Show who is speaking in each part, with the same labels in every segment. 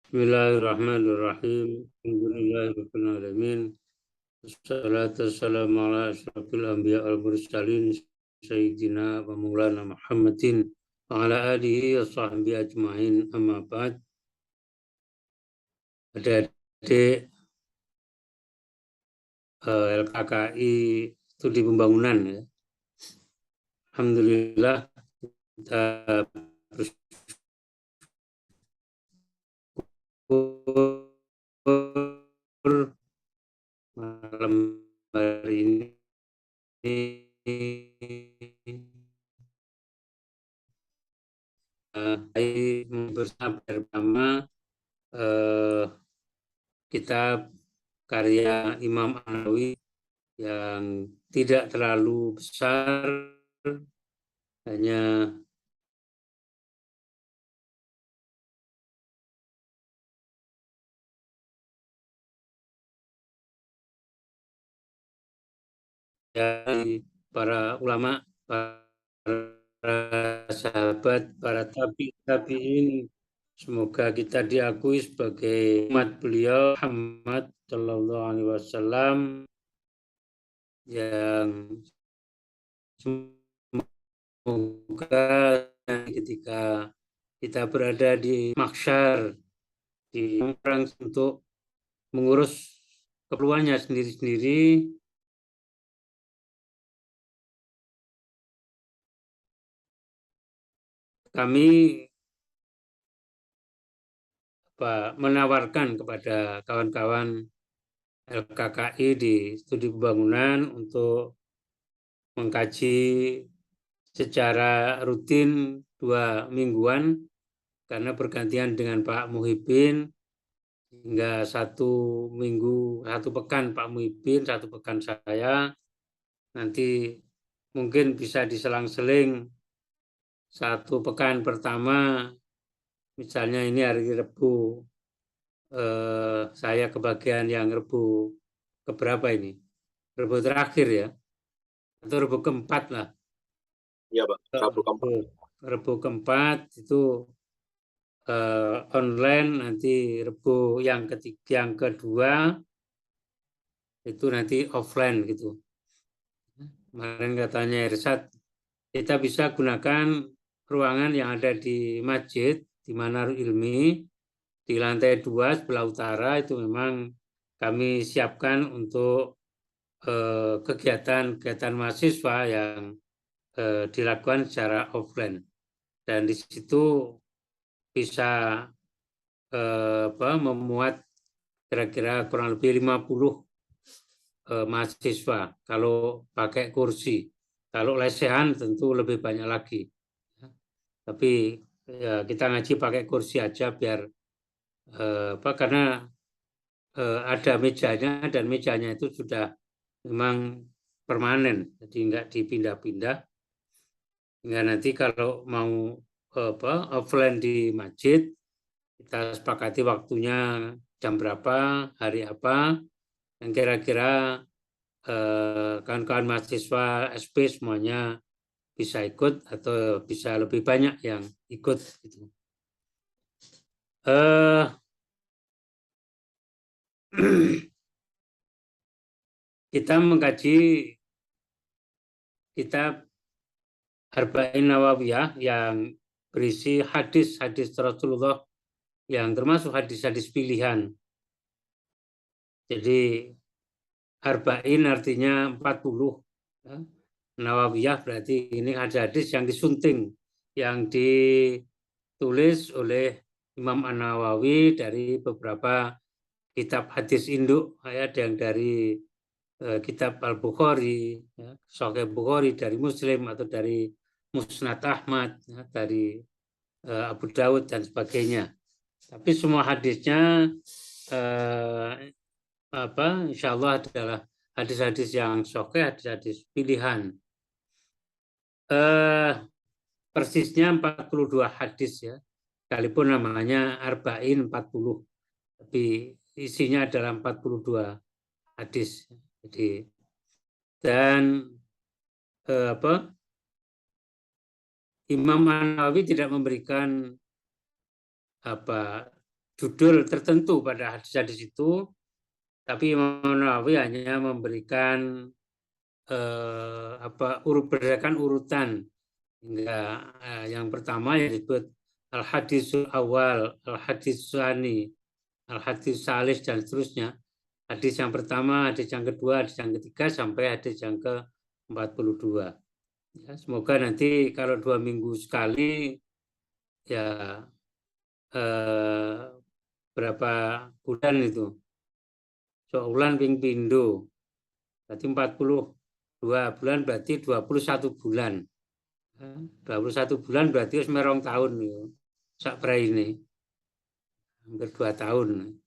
Speaker 1: Bismillahirrahmanirrahim. Alhamdulillahirabbil alamin. Wassalatu wassalamu ala asyrofil anbiya wal mursalin sayyidina wa maulana Muhammadin wa ala alihi wa sahbihi ajmain. Amma ba'd. Adik-adik LKKI Studi Pembangunan ya. Alhamdulillah kita bersyukur malam hari ini bersama kitab karya Imam An-Nawawi yang tidak terlalu besar, hanya dari para ulama, para sahabat, para tabi'in. Semoga kita diakui sebagai umat beliau Muhammad Shallallahu Alaihi Wasallam yang semoga ketika kita berada di mahsyar, di perang untuk mengurus keperluannya sendiri-sendiri, kami menawarkan kepada kawan-kawan LKKI di Studi Pembangunan untuk mengkaji secara rutin 2 mingguan, karena bergantian dengan Pak Muhyiddin, hingga 1 minggu, 1 pekan Pak Muhyiddin, 1 pekan saya. Nanti mungkin bisa diselang-seling 1 pekan pertama, misalnya ini hari Rabu, saya kebagian yang Rabu keberapa ini? Rabu terakhir ya? Atau Rabu keempat lah.
Speaker 2: Iya, Pak.
Speaker 1: Rabu keempat itu online, nanti Rabu yang ketiga, yang kedua itu nanti offline gitu. Kemarin katanya Irsad, kita bisa gunakan ruangan yang ada di masjid, di Manarul Ilmi, di lantai 2 sebelah utara. Itu memang kami siapkan untuk kegiatan mahasiswa yang dilakukan secara offline. Dan di situ bisa memuat kira-kira kurang lebih 50 mahasiswa kalau pakai kursi. Kalau lesehan tentu lebih banyak lagi. Tapi ya, kita ngaji pakai kursi aja biar karena ada mejanya, dan mejanya itu sudah memang permanen, jadi nggak dipindah-pindah. Hingga nanti kalau mau offline di masjid, kita sepakati waktunya jam berapa, hari apa, yang kira-kira kawan-kawan mahasiswa SP semuanya bisa ikut atau bisa lebih banyak yang ikut gitu. Kita mengkaji kitab Arba'in Nawawiyah yang berisi hadis-hadis Rasulullah yang termasuk hadis-hadis pilihan. Jadi Arba'in artinya 40. Nawawiyah berarti ini hadis-hadis yang disunting, yang ditulis oleh Imam An-Nawawi dari beberapa kitab hadis induk, ada yang dari kitab Al-Bukhari, Sahih Bukhari, dari Muslim, atau dari Musnad Ahmad, dari Abu Dawud dan sebagainya. Tapi semua hadisnya insya Allah adalah hadis-hadis yang sahih, hadis-hadis pilihan. Persisnya 42 hadis ya, sekalipun namanya Arba'in 40, tapi isinya adalah 42 hadis. Jadi dan Imam An-Nawawi tidak memberikan judul tertentu pada hadis-hadis itu, tapi Imam Nawawi hanya memberikan berdasarkan urutan. Hingga yang pertama yang disebut al-hadisul awal, al-hadis tsani, al-hadis salis, dan seterusnya. Hadis yang pertama, hadis yang kedua, hadis yang ketiga, sampai hadis yang ke-42. Ya, semoga nanti kalau 2 minggu sekali, ya berapa bulan itu? Sebulan ping pindo. Berarti 42 bulan, berarti 21 bulan. 21 bulan berarti harus merong tahun. Sak ini. Hampir 2 tahun.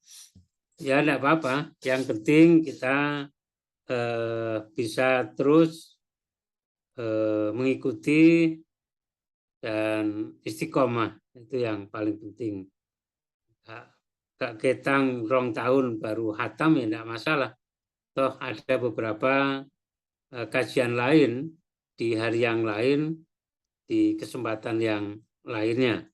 Speaker 1: Ya, enggak apa-apa. Yang penting kita bisa terus mengikuti dan istiqomah. Itu yang paling penting. Gak ketang rong tahun baru hatam ya enggak masalah. Toh ada beberapa kajian lain di hari yang lain, di kesempatan yang lainnya.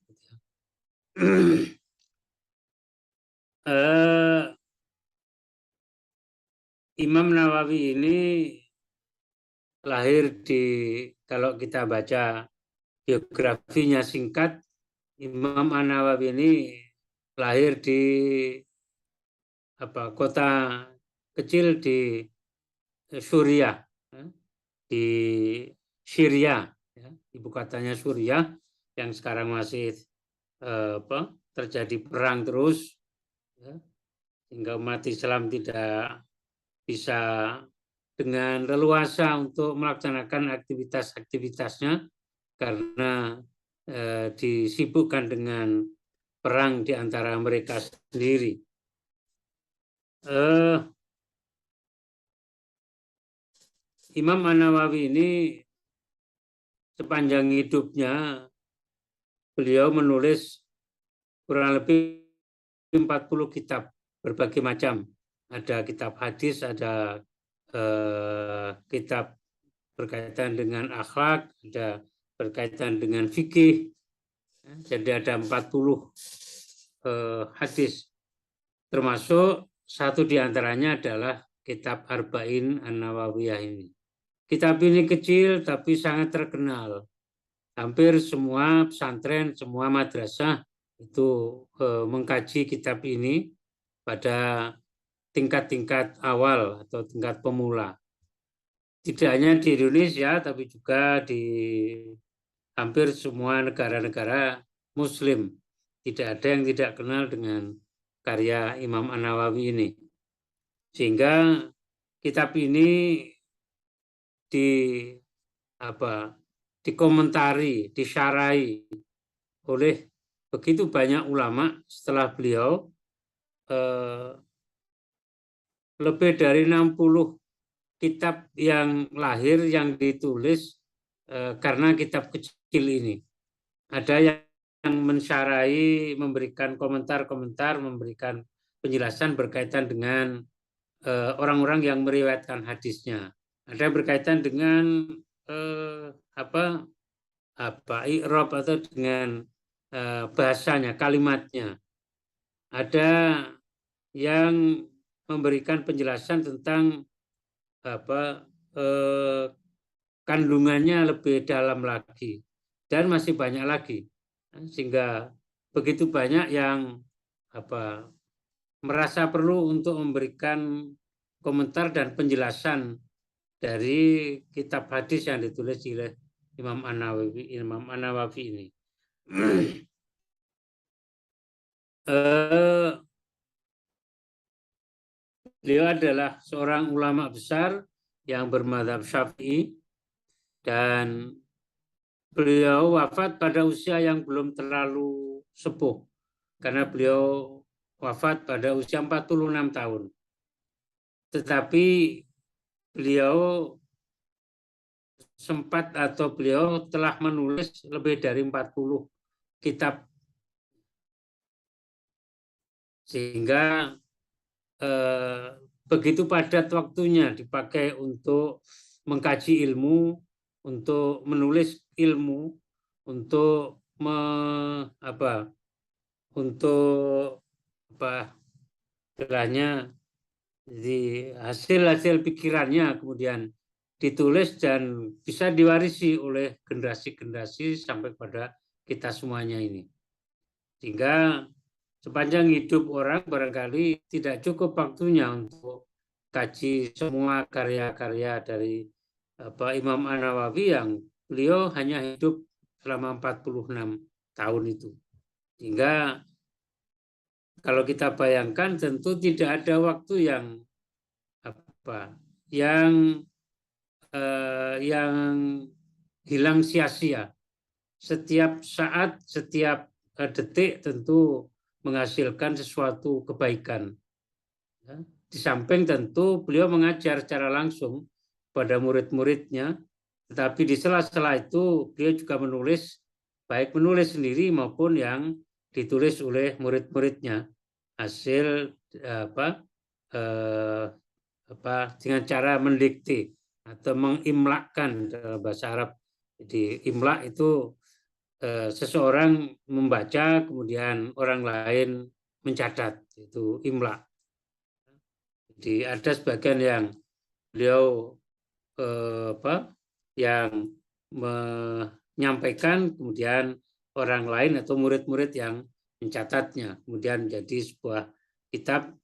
Speaker 1: Imam Nawawi ini lahir kalau kita baca biografinya singkat, Imam Nawawi ini lahir di kota kecil di Suriah, di Syria, ibu kotanya Suriah, yang sekarang masih terjadi perang terus, sehingga umat Islam tidak bisa dengan leluasa untuk melaksanakan aktivitas-aktivitasnya karena disibukkan dengan perang di antara mereka sendiri. Imam An-Nawawi ini sepanjang hidupnya beliau menulis kurang lebih 40 kitab berbagai macam. Ada kitab hadis, ada kitab berkaitan dengan akhlak, ada berkaitan dengan fikih. Jadi ada 40 hadis. Termasuk satu diantaranya adalah kitab Arba'in An-Nawawiyah ini. Kitab ini kecil tapi sangat terkenal. Hampir semua pesantren, semua madrasah itu mengkaji kitab ini pada tingkat-tingkat awal atau tingkat pemula. Tidak hanya di Indonesia, tapi juga di hampir semua negara-negara Muslim. Tidak ada yang tidak kenal dengan karya Imam An-Nawawi ini. Sehingga kitab ini dikomentari, disyarahi oleh begitu banyak ulama setelah beliau, lebih dari 60 kitab yang lahir, yang ditulis karena kitab kecil ini. Ada yang mensyarahi, memberikan komentar-komentar, memberikan penjelasan berkaitan dengan orang-orang yang meriwayatkan hadisnya. Ada yang berkaitan dengan i'rab atau dengan bahasanya, kalimatnya. Ada yang memberikan penjelasan tentang kandungannya lebih dalam lagi, dan masih banyak lagi, sehingga begitu banyak yang merasa perlu untuk memberikan komentar dan penjelasan dari kitab hadis yang ditulis oleh Imam An-Nawawi ini. Beliau adalah seorang ulama besar yang bermadzhab Syafi'i, dan beliau wafat pada usia yang belum terlalu sepuh, karena beliau wafat pada usia 46 tahun. Tetapi beliau telah menulis lebih dari 40 kitab, sehingga begitu padat waktunya dipakai untuk mengkaji ilmu, untuk menulis ilmu, untuk apa istilahnya, di hasil-hasil pikirannya kemudian ditulis dan bisa diwarisi oleh generasi-generasi sampai pada kita semuanya ini. Sehingga sepanjang hidup orang barangkali tidak cukup waktunya untuk kaji semua karya-karya dari Imam An-Nawawi yang beliau hanya hidup selama 46 tahun itu. Sehingga kalau kita bayangkan tentu tidak ada waktu yang yang hilang sia-sia. Setiap saat, setiap detik tentu menghasilkan sesuatu kebaikan. Di samping tentu beliau mengajar secara langsung pada murid-muridnya, tetapi di sela-sela itu beliau juga menulis, baik menulis sendiri maupun yang ditulis oleh murid-muridnya, hasil dengan cara mendikte atau mengimlakkan dalam bahasa Arab. Jadi imlak itu seseorang membaca kemudian orang lain mencatat, itu imlak. Jadi ada sebagian yang beliau yang menyampaikan, kemudian orang lain atau murid-murid yang mencatatnya, kemudian jadi sebuah kitab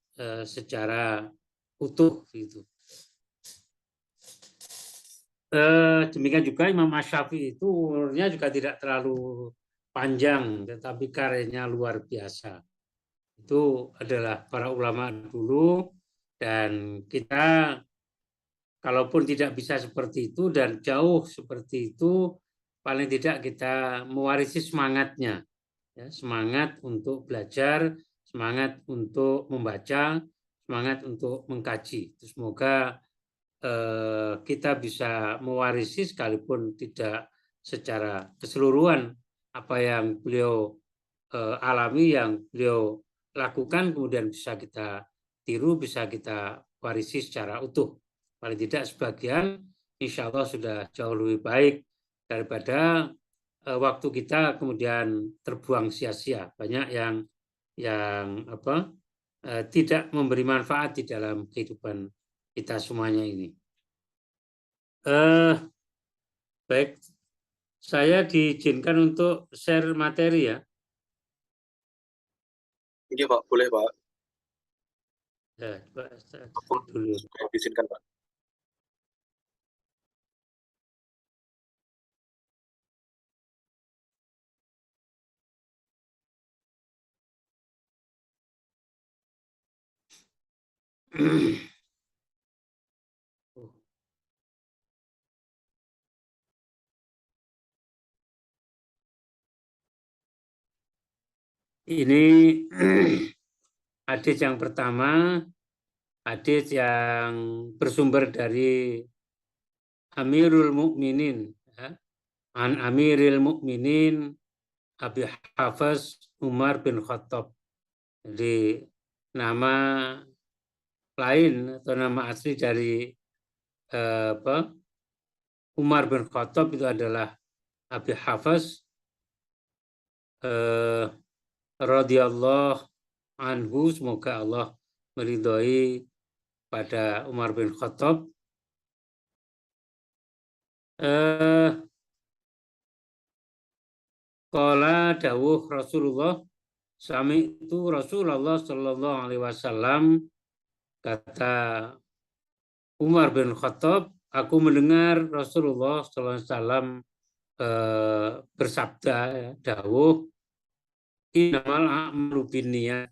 Speaker 1: secara utuh gitu. Demikian juga Imam Asy-Syafi'i itu umurnya juga tidak terlalu panjang, tetapi karyanya luar biasa. Itu adalah para ulama dulu, dan kita kalaupun tidak bisa seperti itu dan jauh seperti itu, paling tidak kita mewarisi semangatnya, ya, semangat untuk belajar, semangat untuk membaca, semangat untuk mengkaji. Semoga kita bisa mewarisi sekalipun tidak secara keseluruhan apa yang beliau alami, yang beliau lakukan, kemudian bisa kita tiru, bisa kita warisi secara utuh. Paling tidak sebagian, insya Allah sudah jauh lebih baik daripada waktu kita kemudian terbuang sia-sia. Banyak yang tidak memberi manfaat di dalam kehidupan kita semuanya ini. Baik, saya diizinkan untuk share materi ya.
Speaker 2: Iya Pak, boleh Pak.
Speaker 1: Ya, Pak, dulu.
Speaker 2: Saya izinkan Pak.
Speaker 1: Ini hadis yang pertama, hadis yang bersumber dari Amirul Mukminin, ya. An Amiril Mukminin Abi Hafs Umar bin Khattab. Jadi nama lain atau nama asli dari Umar bin Khattab itu adalah Abi Hafs radhiyallahu anhu, semoga Allah meridhoi pada Umar bin Khattab. Qala dawuh Rasulullah, sami itu Rasulullah Shallallahu Alaihi Wasallam, kata Umar bin Khattab, aku mendengar Rasulullah Sallallahu Alaihi Wasallam bersabda, ya, dawuh, innamal a'malu binniyat,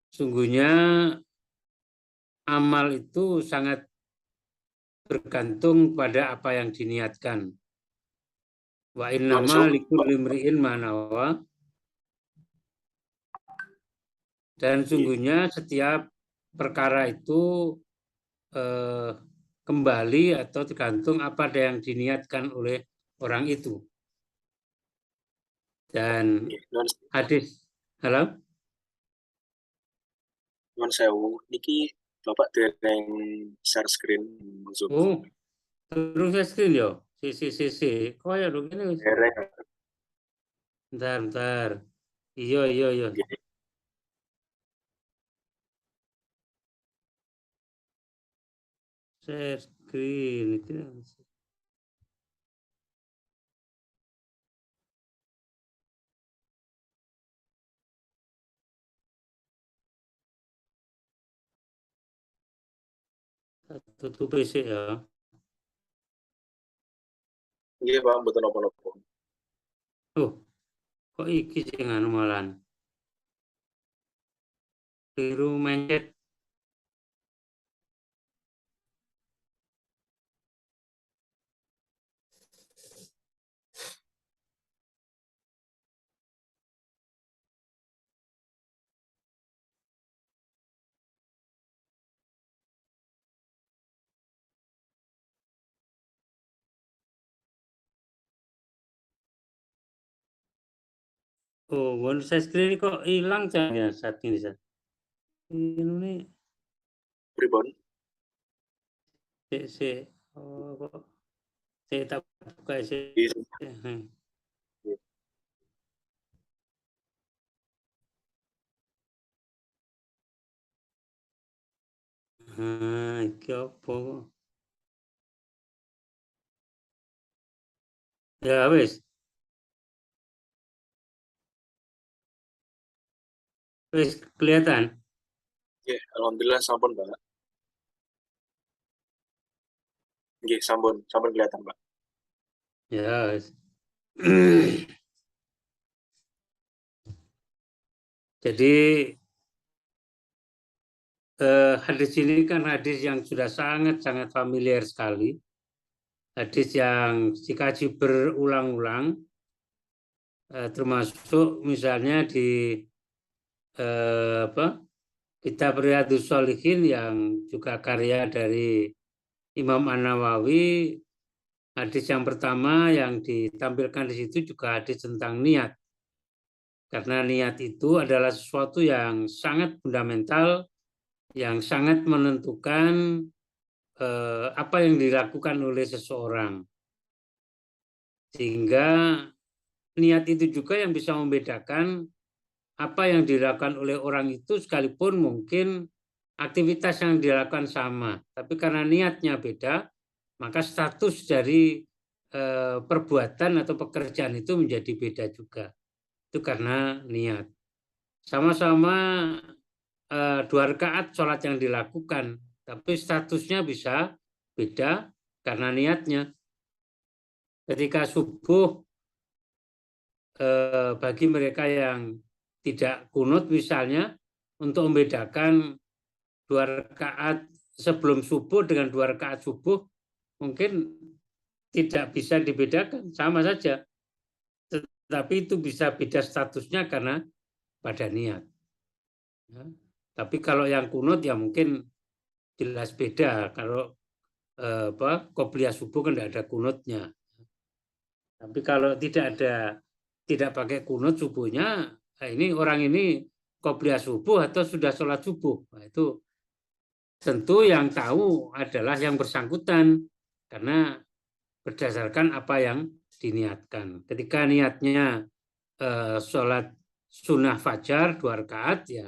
Speaker 1: sungguhnya amal itu sangat bergantung pada apa yang diniatkan. Wa innama likulli imri'in ma nawa, dan sungguhnya setiap perkara itu kembali atau tergantung apa yang diniatkan oleh orang itu. Dan hadis, halo?
Speaker 2: Nuwun sewu, niki Bapak dereng share screen Zoom.
Speaker 1: Oh, terus share screen yo. Si. Kok ya dong ini?
Speaker 2: Dereng.
Speaker 1: Bentar. Iya. share screen itu. Tutup PC ya.
Speaker 2: Iya Pak, betul apa-apa.
Speaker 1: Oh, kok iki sing anu malan. Biru mencet. Oh, bonus saya screen kok hilang ya saat ini. Ini
Speaker 2: Pribon.
Speaker 1: oh, kok saya tak buka sih.
Speaker 2: Iya.
Speaker 1: Iki apa? Ya wis. Wis kelihatan.
Speaker 2: Iya, alhamdulillah sampun Pak. Iya, sampun kelihatan Pak.
Speaker 1: Ya wis. Jadi hadis ini kan hadis yang sudah sangat-sangat familiar sekali. Hadis yang dikaji berulang-ulang, termasuk misalnya di Kitab Riyadhus Shalihin yang juga karya dari Imam An-Nawawi. Hadis yang pertama yang ditampilkan di situ juga hadis tentang niat. Karena niat itu adalah sesuatu yang sangat fundamental, yang sangat menentukan apa yang dilakukan oleh seseorang. Sehingga niat itu juga yang bisa membedakan apa yang dilakukan oleh orang itu sekalipun mungkin aktivitas yang dilakukan sama. Tapi karena niatnya beda, maka status dari perbuatan atau pekerjaan itu menjadi beda juga. Itu karena niat. Sama-sama 2 rakaat sholat yang dilakukan, tapi statusnya bisa beda karena niatnya. Ketika subuh, bagi mereka yang tidak kunut misalnya, untuk membedakan 2 rakaat sebelum subuh dengan 2 rakaat subuh, mungkin tidak bisa dibedakan, sama saja. Tetapi itu bisa beda statusnya karena pada niat. Ya. Tapi kalau yang kunut ya mungkin jelas beda. Kalau qobliyah subuh kan tidak ada kunutnya. Tapi kalau tidak pakai kunut subuhnya, ini orang ini qobliyah subuh atau sudah sholat subuh. Nah, itu tentu yang tahu adalah yang bersangkutan karena berdasarkan apa yang diniatkan. Ketika niatnya sholat sunnah fajar 2 rakaat, ya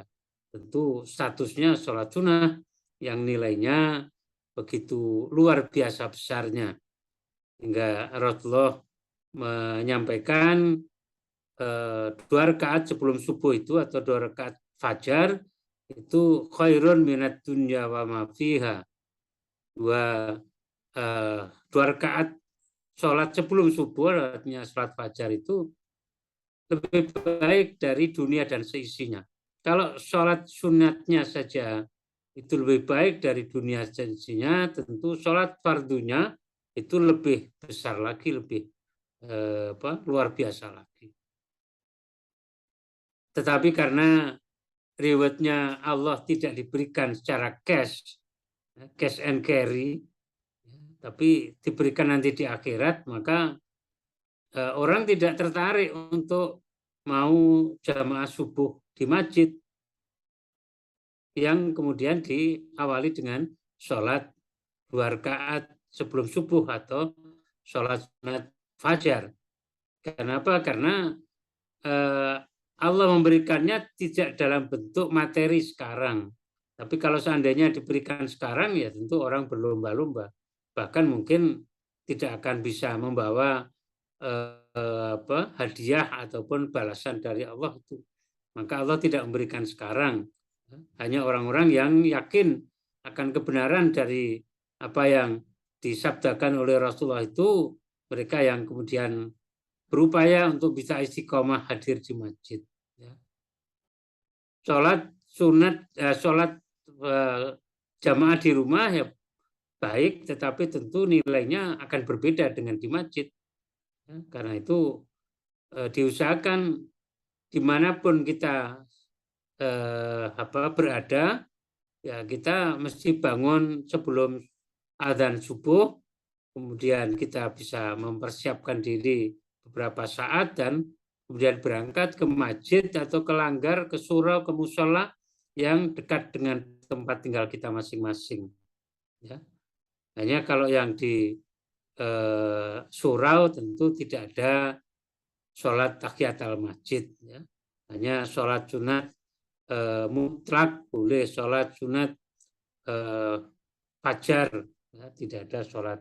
Speaker 1: tentu statusnya sholat sunnah yang nilainya begitu luar biasa besarnya. Hingga Rasulullah menyampaikan 2 rakaat sebelum subuh itu atau 2 rakaat fajar itu khairun minat dunya wa ma fiha. 2 rakaat sholat sebelum subuh, artinya sholat fajar itu lebih baik dari dunia dan seisinya. Kalau sholat sunatnya saja itu lebih baik dari dunia dan seisinya, tentu sholat fardunya itu lebih besar lagi, lebih luar biasa lagi. Tetapi karena rewardnya Allah tidak diberikan secara cash and carry, tapi diberikan nanti di akhirat, maka orang tidak tertarik untuk mau jamaah subuh di masjid yang kemudian diawali dengan sholat 2 rakaat sebelum subuh atau sholat sunat fajar. Kenapa? Karena Allah memberikannya tidak dalam bentuk materi sekarang, Tapi kalau seandainya diberikan sekarang ya tentu orang berlomba-lomba. Bahkan mungkin tidak akan bisa membawa hadiah ataupun balasan dari Allah itu. Maka Allah tidak memberikan sekarang. Hanya orang-orang yang yakin akan kebenaran dari apa yang disabdakan oleh Rasulullah itu, mereka yang kemudian berupaya untuk bisa istiqomah hadir di masjid. Sholat sunat, sholat jamaah di rumah ya baik, tetapi tentu nilainya akan berbeda dengan di masjid. Karena itu diusahakan dimanapun kita berada, ya kita mesti bangun sebelum adzan subuh, kemudian kita bisa mempersiapkan diri beberapa saat dan kemudian berangkat ke masjid atau ke langgar, ke surau, ke musola yang dekat dengan tempat tinggal kita masing-masing. Ya. Hanya kalau yang di surau tentu tidak ada sholat tahiyatul masjid. Ya. Hanya sholat sunat mutlak, boleh sholat sunat fajar, ya, tidak ada sholat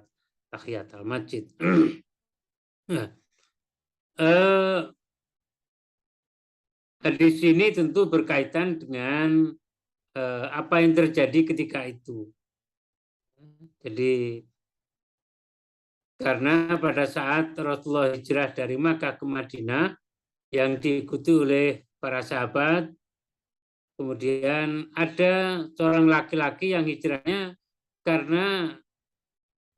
Speaker 1: tahiyatul masjid. Nah, di sini tentu berkaitan dengan apa yang terjadi ketika itu. Jadi karena pada saat Rasulullah hijrah dari Makkah ke Madinah yang diikuti oleh para sahabat, kemudian ada seorang laki-laki yang hijrahnya karena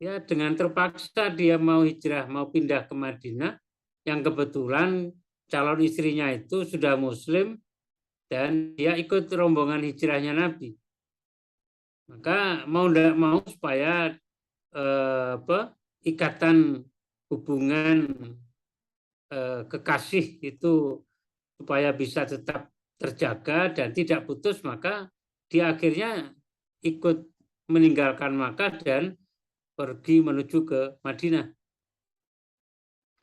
Speaker 1: ya dengan terpaksa dia mau hijrah, mau pindah ke Madinah, yang kebetulan calon istrinya itu sudah Muslim dan dia ikut rombongan hijrahnya Nabi. Maka mau tidak mau supaya ikatan hubungan kekasih itu supaya bisa tetap terjaga dan tidak putus, maka dia akhirnya ikut meninggalkan Makkah dan pergi menuju ke Madinah.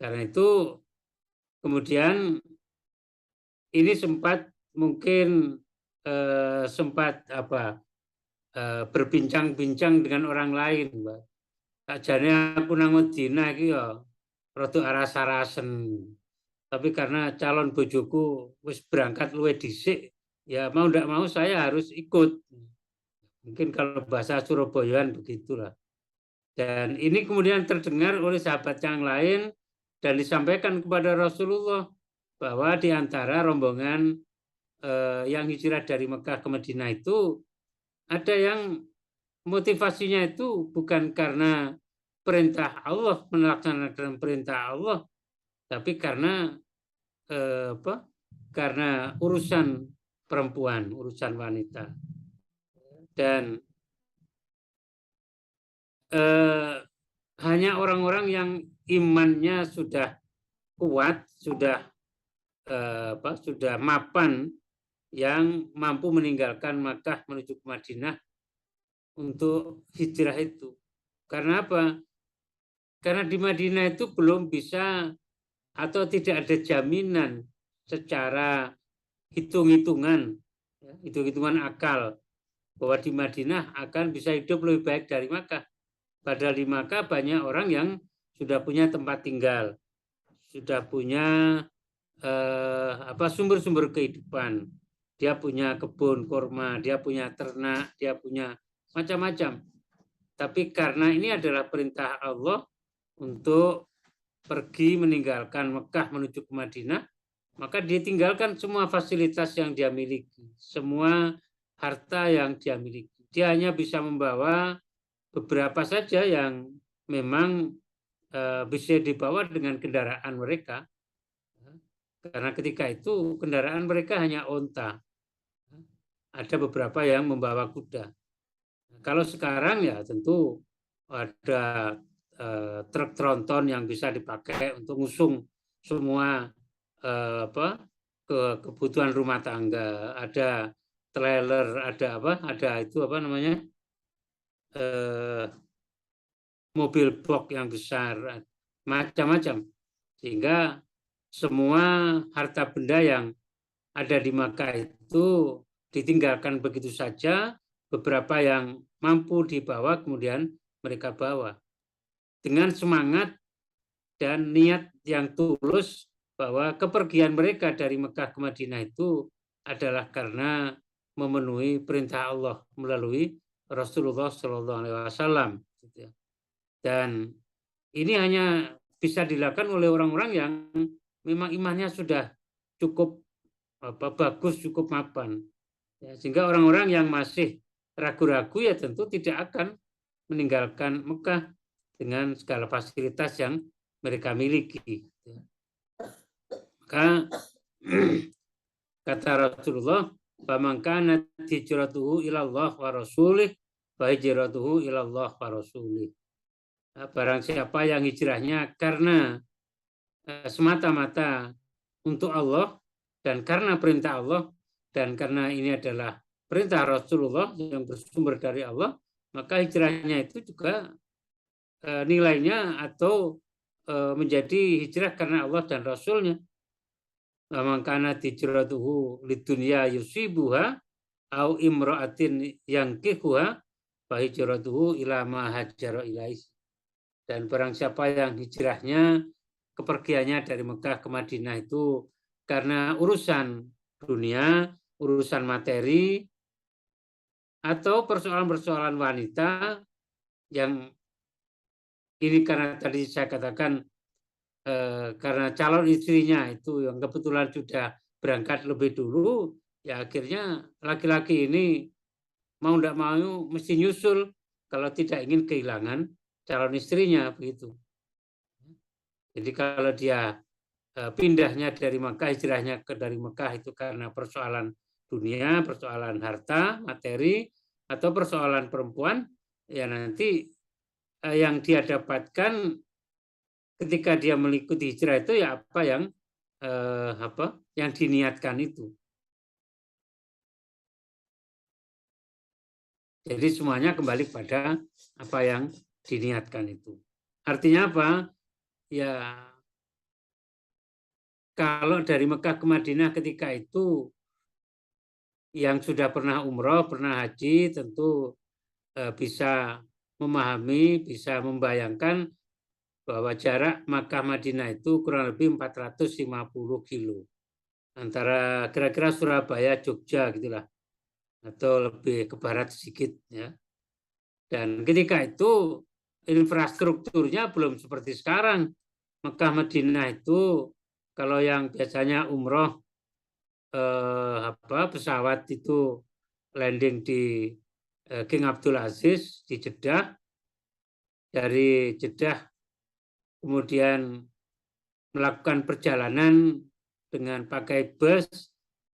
Speaker 1: Karena itu kemudian ini sempat mungkin sempat berbincang-bincang dengan orang lain, Mbak. Sajane aku nang Madinah iki ya rada aras-arasen. Tapi karena calon bojoku wis berangkat luwih dhisik, ya mau ndak mau saya harus ikut. Mungkin kalau bahasa Surabayaan begitulah. Dan ini kemudian terdengar oleh sahabat yang lain dan disampaikan kepada Rasulullah bahwa di antara rombongan yang hijrah dari Mekah ke Madinah itu ada yang motivasinya itu bukan karena perintah Allah, melaksanakan perintah Allah, tapi karena karena urusan perempuan, urusan wanita. Dan hanya orang-orang yang imannya sudah kuat, sudah mapan, yang mampu meninggalkan Makkah menuju ke Madinah untuk hijrah itu. Karena apa? Karena di Madinah itu belum bisa atau tidak ada jaminan secara hitung-hitungan akal bahwa di Madinah akan bisa hidup lebih baik dari Makkah. Padahal di Makkah banyak orang yang sudah punya tempat tinggal, sudah punya sumber-sumber kehidupan. Dia punya kebun kurma, dia punya ternak, dia punya macam-macam. Tapi karena ini adalah perintah Allah untuk pergi meninggalkan Mekah menuju ke Madinah, maka dia tinggalkan semua fasilitas yang dia miliki, semua harta yang dia miliki. Dia hanya bisa membawa beberapa saja yang memang bisa dibawa dengan kendaraan mereka. Karena ketika itu kendaraan mereka hanya onta. Ada beberapa yang membawa kuda. Kalau sekarang ya tentu ada truk tronton yang bisa dipakai untuk ngusung semua kebutuhan rumah tangga. Ada trailer, ada mobil box yang besar, macam-macam. Sehingga semua harta benda yang ada di Makkah itu ditinggalkan begitu saja beberapa yang mampu dibawa kemudian mereka bawa dengan semangat dan niat yang tulus bahwa kepergian mereka dari Mekah ke Madinah itu adalah karena memenuhi perintah Allah melalui Rasulullah Shallallahu Alaihi Wasallam. Dan ini hanya bisa dilakukan oleh orang-orang yang memang imannya sudah cukup bagus, cukup mapan. Ya, sehingga orang-orang yang masih ragu-ragu ya tentu tidak akan meninggalkan Mekah dengan segala fasilitas yang mereka miliki. Maka kata Rasulullah, "Faman kanat hijratuhu ilallah wa rasulih, fa hijratuhu ilallah wa rasulih." Barang siapa yang hijrahnya karena semata-mata untuk Allah dan karena perintah Allah dan karena ini adalah perintah Rasulullah yang bersumber dari Allah, maka hijrahnya itu juga nilainya atau menjadi hijrah karena Allah dan Rasulnya. Man kana hijratuhu lidunya yusibuha au imra'atin yankihuha fa hijratuhu ila ma hajara ilaihi. Dan barang siapa yang hijrahnya kepergiannya dari Mekah ke Madinah itu karena urusan dunia, urusan materi, atau persoalan-persoalan wanita yang ini karena tadi saya katakan karena calon istrinya itu yang kebetulan sudah berangkat lebih dulu, ya akhirnya laki-laki ini mau tidak mau mesti nyusul kalau tidak ingin kehilangan calon istrinya begitu. Jadi kalau dia pindahnya dari Mekah, hijrahnya dari Mekah itu karena persoalan dunia, persoalan harta, materi, atau persoalan perempuan, ya nanti yang dia dapatkan ketika dia mengikuti hijrah itu ya apa yang diniatkan itu. Jadi semuanya kembali pada apa yang diniatkan itu. Artinya apa? Ya kalau dari Mekah ke Madinah ketika itu yang sudah pernah umroh, pernah haji tentu bisa memahami, bisa membayangkan bahwa jarak Makkah Madinah itu kurang lebih 450 kilo. Antara kira-kira Surabaya, Jogja gitulah. Atau lebih ke barat sedikit ya. Dan ketika itu infrastrukturnya belum seperti sekarang. Makkah Madinah itu kalau yang biasanya umroh pesawat itu landing di King Abdul Aziz di Jeddah, dari Jeddah kemudian melakukan perjalanan dengan pakai bus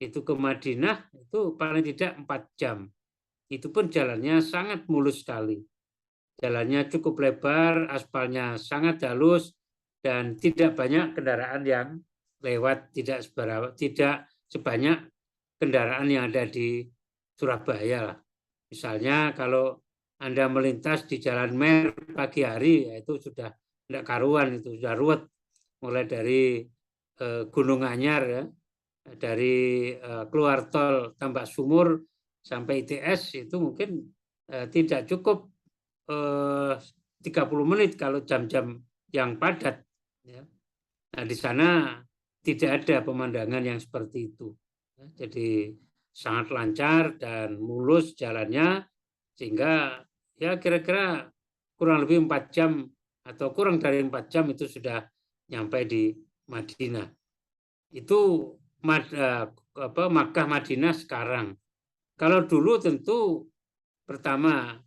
Speaker 1: itu ke Madinah itu paling tidak 4 jam. Itu pun jalannya sangat mulus sekali. Jalannya cukup lebar, aspalnya sangat halus dan tidak banyak kendaraan yang lewat, tidak sebanyak kendaraan yang ada di Surabaya. Misalnya kalau Anda melintas di Jalan Mer pagi hari, ya itu sudah tidak karuan, itu sudah ruwet. Mulai dari Gunung Anyar, ya, dari keluar tol Tambak Sumur sampai ITS itu mungkin tidak cukup 30 menit kalau jam-jam yang padat. Ya. Nah di sana tidak ada pemandangan yang seperti itu. Ya, jadi sangat lancar dan mulus jalannya sehingga ya kira-kira kurang lebih 4 jam atau kurang dari 4 jam itu sudah nyampe di Madinah. Itu Makkah Madinah sekarang. Kalau dulu tentu pertama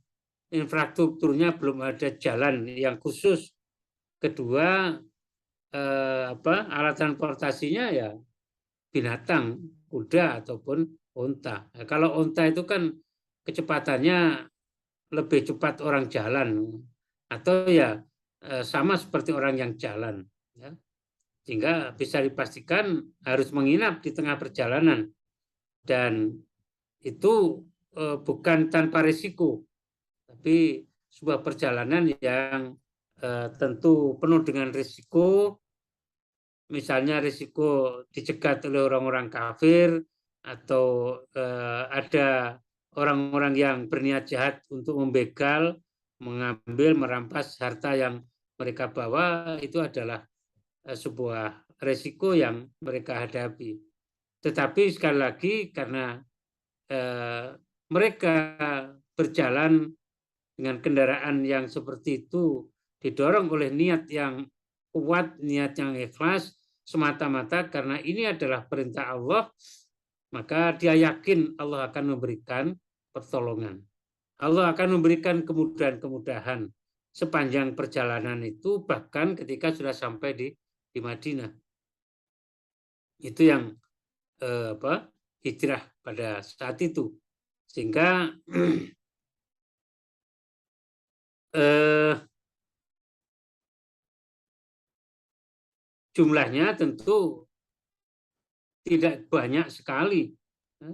Speaker 1: infrastrukturnya belum ada jalan yang khusus. Kedua alat transportasinya ya binatang, kuda ataupun unta. Nah, kalau unta itu kan kecepatannya lebih cepat orang jalan atau ya sama seperti orang yang jalan. Ya. Sehingga bisa dipastikan harus menginap di tengah perjalanan dan itu bukan tanpa risiko, tapi sebuah perjalanan yang tentu penuh dengan risiko, misalnya risiko dicegat oleh orang-orang kafir atau ada orang-orang yang berniat jahat untuk membegal, mengambil, merampas harta yang mereka bawa, itu adalah sebuah resiko yang mereka hadapi. Tetapi sekali lagi karena mereka berjalan dengan kendaraan yang seperti itu, didorong oleh niat yang kuat, niat yang ikhlas, semata-mata karena ini adalah perintah Allah, maka dia yakin Allah akan memberikan pertolongan. Allah akan memberikan kemudahan-kemudahan sepanjang perjalanan itu, bahkan ketika sudah sampai di Madinah. Itu yang hijrah pada saat itu. Sehingga jumlahnya tentu tidak banyak sekali,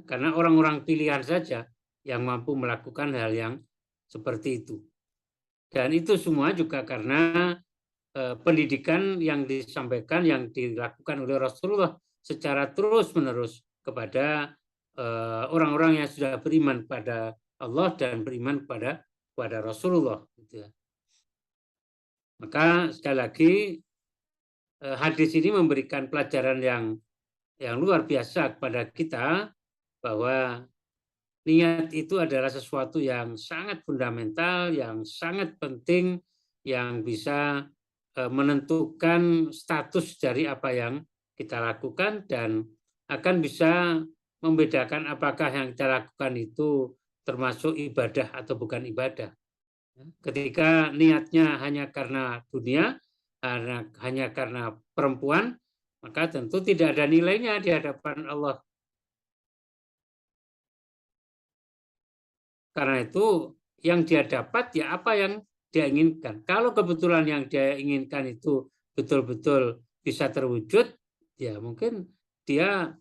Speaker 1: karena orang-orang pilihan saja yang mampu melakukan hal yang seperti itu. Dan itu semua juga karena pendidikan yang disampaikan, yang dilakukan oleh Rasulullah secara terus-menerus kepada orang-orang yang sudah beriman pada Allah dan beriman pada Rasulullah. Maka sekali lagi hadis ini memberikan pelajaran yang luar biasa kepada kita, bahwa niat itu adalah sesuatu yang sangat fundamental, yang sangat penting, yang bisa menentukan status dari apa yang kita lakukan dan akan bisa membedakan apakah yang kita lakukan itu termasuk ibadah atau bukan ibadah. Ketika niatnya hanya karena dunia, hanya karena perempuan, maka tentu tidak ada nilainya di hadapan Allah. Karena itu yang dia dapat ya apa yang dia inginkan. Kalau kebetulan yang dia inginkan itu betul-betul bisa terwujud, ya mungkin dia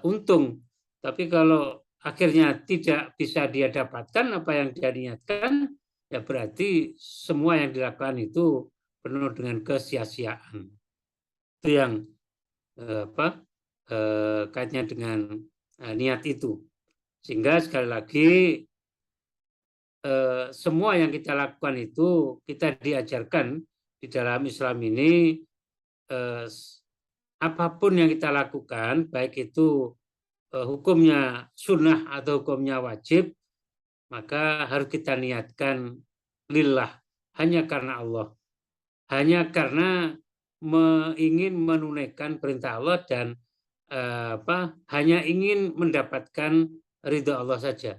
Speaker 1: untung. Tapi kalau akhirnya tidak bisa dia dapatkan apa yang dia niatkan, ya berarti semua yang dilakukan itu penuh dengan kesia-siaan. Itu yang kaitnya dengan niat itu. Sehingga sekali lagi semua yang kita lakukan itu kita diajarkan di dalam Islam ini, apapun yang kita lakukan, baik itu hukumnya sunnah atau hukumnya wajib, maka harus kita niatkan lillah, hanya karena Allah, hanya karena ingin menunaikan perintah Allah dan hanya ingin mendapatkan ridho Allah saja.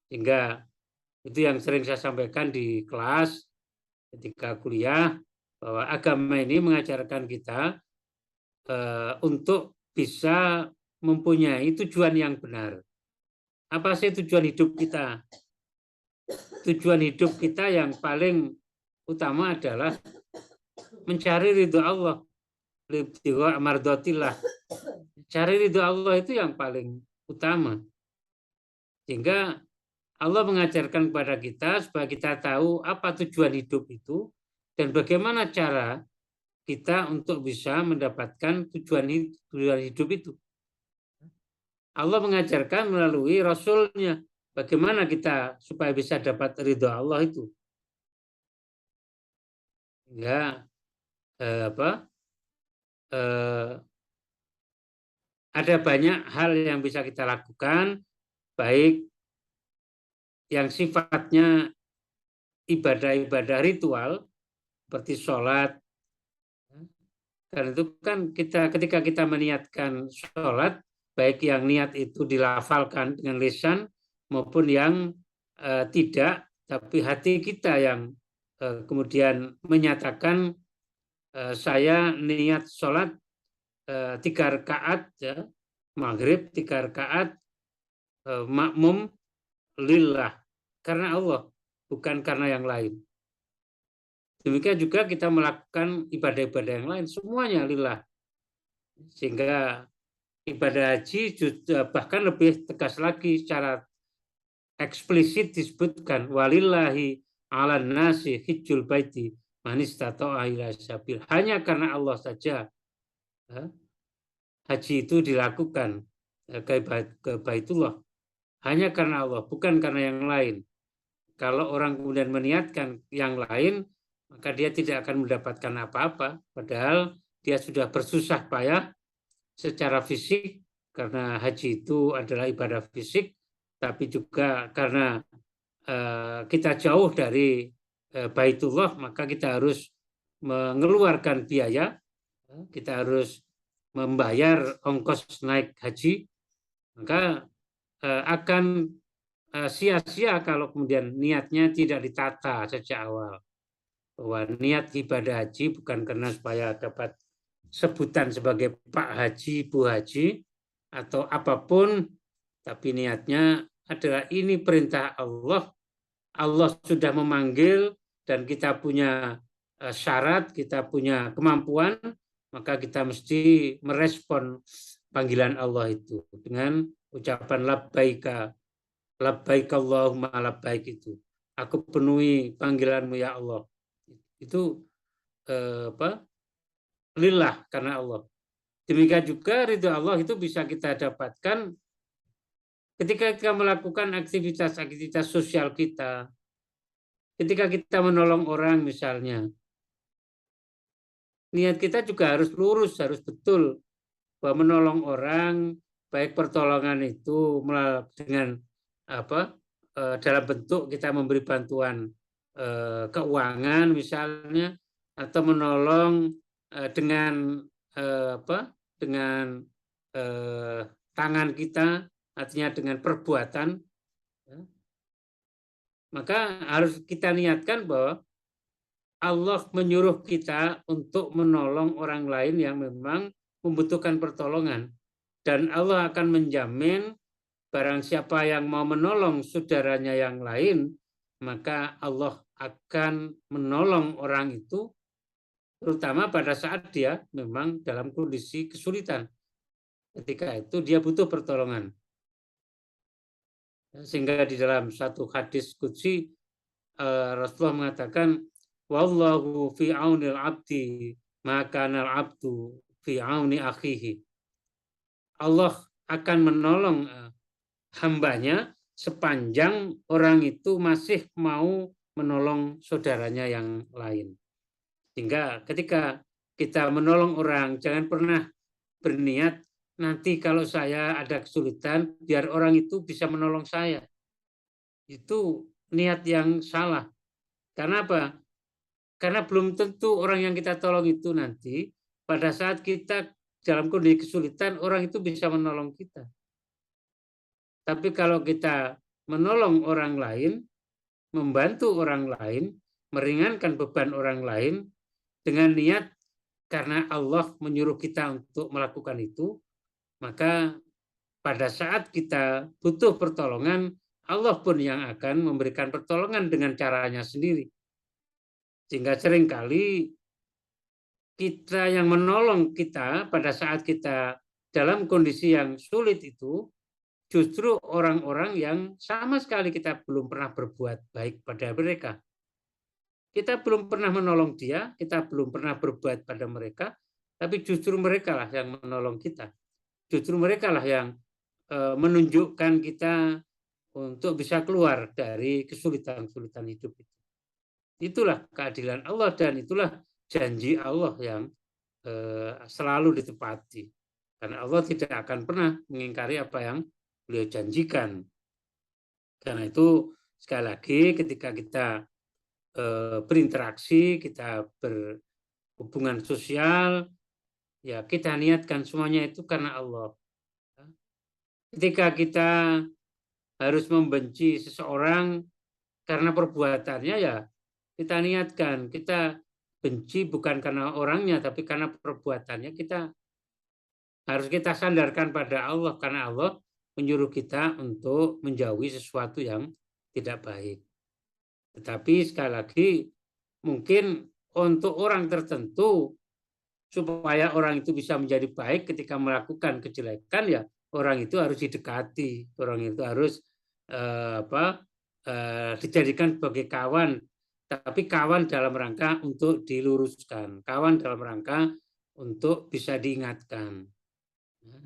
Speaker 1: Sehingga itu yang sering saya sampaikan di kelas ketika kuliah, bahwa agama ini mengajarkan kita untuk bisa mempunyai tujuan yang benar. Apa sih tujuan hidup kita? Tujuan hidup kita yang paling utama adalah mencari ridho Allah, ridho mardotillah. Cari ridho Allah itu yang paling utama. Sehingga Allah mengajarkan kepada kita supaya kita tahu apa tujuan hidup itu dan bagaimana cara kita untuk bisa mendapatkan tujuan hidup itu. Allah mengajarkan melalui Rasulnya bagaimana kita supaya bisa dapat ridho Allah itu. Ya, ada banyak hal yang bisa kita lakukan, baik yang sifatnya ibadah-ibadah ritual seperti sholat. Dan itu kan ketika kita meniatkan sholat, baik yang niat itu dilafalkan dengan lisan maupun yang tidak, tapi hati kita yang kemudian menyatakan saya niat sholat 3 rakaat, ya, maghrib 3 rakaat makmum lillah, karena Allah, bukan karena yang lain. Demikian juga kita melakukan ibadah-ibadah yang lain, semuanya lillah. Sehingga ibadah haji bahkan lebih tegas lagi, secara eksplisit disebutkan, walillahi 'alan nasi hijjul baiti man istata'a ila sabil. Hanya karena Allah saja haji itu dilakukan ke Baitullah. hanya karena Allah, bukan karena yang lain. Kalau orang kemudian meniatkan yang lain, maka dia tidak akan mendapatkan apa-apa, padahal dia sudah bersusah payah secara fisik, karena haji itu adalah ibadah fisik, tapi juga karena kita jauh dari Baitullah, maka kita harus mengeluarkan biaya, kita harus membayar ongkos naik haji, maka akan sia-sia kalau kemudian niatnya tidak ditata sejak awal. Bahwa niat ibadah haji bukan karena supaya dapat sebutan sebagai Pak Haji, Bu Haji, atau apapun, tapi niatnya adalah ini perintah Allah. Allah sudah memanggil dan kita punya syarat, kita punya kemampuan, maka kita mesti merespon panggilan Allah itu dengan ucapan labbaika, labbaik Allahumma labbaik itu. Aku penuhi panggilanmu ya Allah. Itu lillah, karena Allah. Demikian juga ridho Allah itu bisa kita dapatkan ketika kita melakukan aktivitas-aktivitas sosial kita. Ketika kita menolong orang misalnya, niat kita juga harus lurus, harus betul. Bahwa menolong orang, baik pertolongan itu dengan dalam bentuk kita memberi bantuan keuangan misalnya, atau menolong dengan tangan kita, artinya dengan perbuatan, maka harus kita niatkan bahwa Allah menyuruh kita untuk menolong orang lain yang memang membutuhkan pertolongan. Dan Allah akan menjamin barang siapa yang mau menolong saudaranya yang lain, maka Allah akan menolong orang itu, terutama pada saat dia memang dalam kondisi kesulitan. Ketika itu dia butuh pertolongan. Sehingga di dalam satu hadis qudsi Rasulullah mengatakan, wallahu fi aunil abdi maka nal abdu fi auni akhihi. Allah akan menolong hambanya sepanjang orang itu masih mau menolong saudaranya yang lain. Sehingga ketika kita menolong orang, jangan pernah berniat nanti kalau saya ada kesulitan biar orang itu bisa menolong saya. Itu niat yang salah. Karena apa? Karena belum tentu orang yang kita tolong itu nanti pada saat kita dalam kondisi kesulitan, orang itu bisa menolong kita. Tapi kalau kita menolong orang lain, membantu orang lain, meringankan beban orang lain dengan niat karena Allah menyuruh kita untuk melakukan itu, maka pada saat kita butuh pertolongan, Allah pun yang akan memberikan pertolongan dengan caranya sendiri. Sehingga seringkali kita yang menolong kita pada saat kita dalam kondisi yang sulit itu justru orang-orang yang sama sekali kita belum pernah berbuat baik pada mereka. Kita belum pernah menolong dia, kita belum pernah berbuat pada mereka, tapi justru mereka lah yang menolong kita. Justru mereka lah yang menunjukkan kita untuk bisa keluar dari kesulitan-kesulitan hidup itu. Itulah keadilan Allah dan itulah janji Allah yang selalu ditepati. Karena Allah tidak akan pernah mengingkari apa yang beliau janjikan. Karena itu sekali lagi ketika kita berinteraksi, kita berhubungan sosial, ya kita niatkan semuanya itu karena Allah. Ketika kita harus membenci seseorang karena perbuatannya, ya kita niatkan, kita benci bukan karena orangnya, tapi karena perbuatannya. Kita harus kita sandarkan pada Allah, karena Allah menyuruh kita untuk menjauhi sesuatu yang tidak baik. Tetapi sekali lagi, mungkin untuk orang tertentu, supaya orang itu bisa menjadi baik ketika melakukan kejelekan, ya orang itu harus didekati, orang itu harus dijadikan sebagai kawan, tapi kawan dalam rangka untuk diluruskan, kawan dalam rangka untuk bisa diingatkan.